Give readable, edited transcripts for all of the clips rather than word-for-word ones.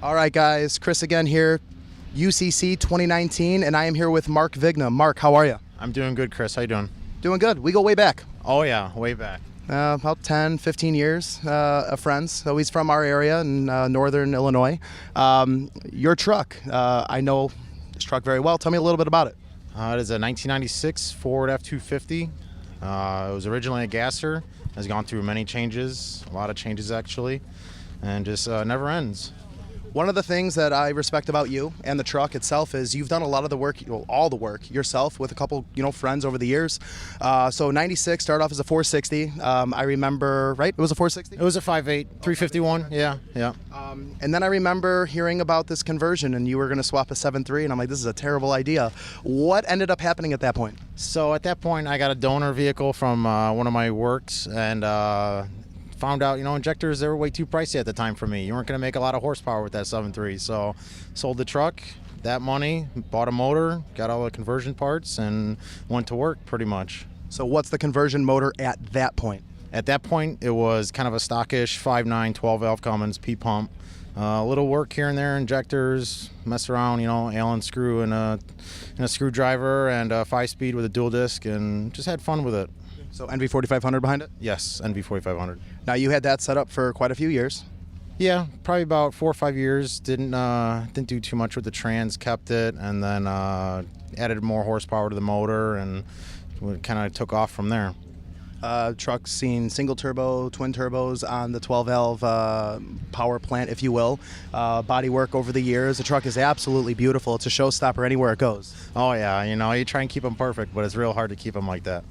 All right, guys, Chris again here, UCC 2019, and I am here with Mark Vigna. Mark, how are you? I'm doing good, Chris. How you doing? Doing good. We go way back. Oh, yeah, way back. About 10, 15 years of friends. So he's from our area in northern Illinois. Your truck, I know this truck very well. Tell me a little bit about it. It is a 1996 Ford F250. It was originally a gasser. Has gone through many changes, a lot of changes actually, and just never ends. One of the things that I respect about you and the truck itself is you've done a lot of the work, all the work yourself with a couple, friends over the years. So 96 started off as a 460. I remember, right? It was a 460? It was a 5.8, 351. Yeah. And then I remember hearing about this conversion and you were going to swap a 7.3 and I'm like, this is a terrible idea. What ended up happening at that point? So at that point, I got a donor vehicle from one of my works and found out, injectors, they were way too pricey at the time for me. You weren't going to make a lot of horsepower with that 7.3. So sold the truck, that money, bought a motor, got all the conversion parts, and went to work pretty much. So what's the conversion motor at that point? At that point, it was kind of a stockish 5.9, 12-valve Cummins P-pump. A little work here and there, injectors, mess around, Allen screw and a screwdriver and a 5-speed with a dual disc, and just had fun with it. So NV4500 behind it? Yes, NV4500. Now you had that set up for quite a few years. Yeah, probably about 4 or 5 years. Didn't do too much with the trans, kept it, and then added more horsepower to the motor, and kind of took off from there. Truck's seen single turbo, twin turbos on the 12-valve power plant, if you will. Body work over the years. The truck is absolutely beautiful. It's a showstopper anywhere it goes. Oh yeah, you try and keep them perfect, but it's real hard to keep them like that.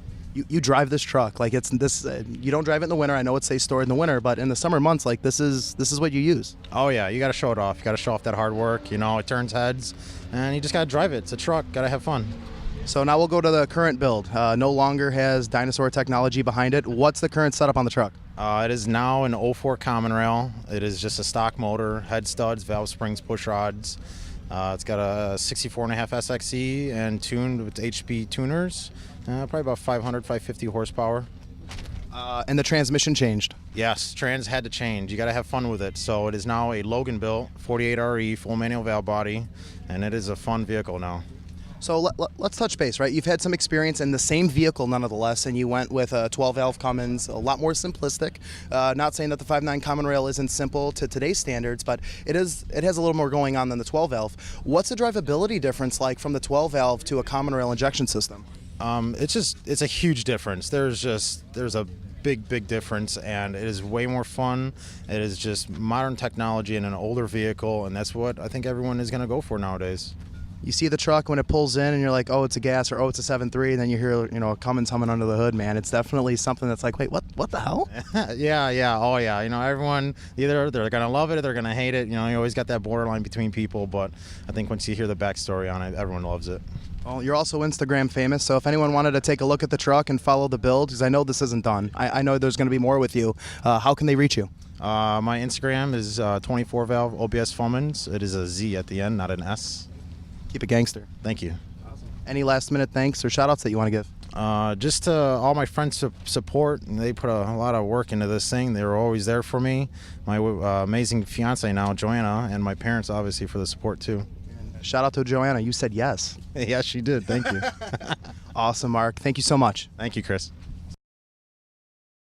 You drive this truck like it's this. You don't drive it in the winter. I know it stays stored in the winter, but in the summer months, like this is what you use. Oh yeah, you got to show it off. You got to show off that hard work. It turns heads, and you just got to drive it. It's a truck. Got to have fun. So now we'll go to the current build. No longer has dinosaur technology behind it. What's the current setup on the truck? It is now an 04 common rail. It is just a stock motor, head studs, valve springs, push rods. It's got a 64.5 SXE and tuned with HP tuners. Probably about 500, 550 horsepower. And the transmission changed. Yes, trans had to change. You got to have fun with it. So it is now a Logan built 48 RE full manual valve body, and it is a fun vehicle now. So let's touch base, right? You've had some experience in the same vehicle, nonetheless, and you went with a 12-valve Cummins, a lot more simplistic. Not saying that the 5.9 common rail isn't simple to today's standards, but it has a little more going on than the 12-valve. What's the drivability difference like from the 12-valve to a common rail injection system? It's a huge difference. There's a big difference, and it is way more fun. It is just modern technology in an older vehicle, and that's what I think everyone is going to go for nowadays. You see the truck when it pulls in and you're like, oh, it's a gas, or oh, it's a 7.3, and then you hear, a Cummins humming under the hood, man. It's definitely something that's like, wait, what the hell? Yeah. Oh, yeah. Everyone, either they're going to love it or they're going to hate it. You always got that borderline between people, but I think once you hear the backstory on it, everyone loves it. Well, you're also Instagram famous, so if anyone wanted to take a look at the truck and follow the build, because I know this isn't done, I know there's going to be more with you, how can they reach you? My Instagram is 24-valve OBS Fummins. It is a Z at the end, not an S. Keep it gangster. Thank you. Awesome. Any last-minute thanks or shout-outs that you want to give? Just to all my friends' support. They put a lot of work into this thing. They were always there for me. My amazing fiance now, Joanna, and my parents, obviously, for the support, too. Shout out to Joanna. You said yes. Yes, she did. Thank you. Awesome, Mark. Thank you so much. Thank you, Chris.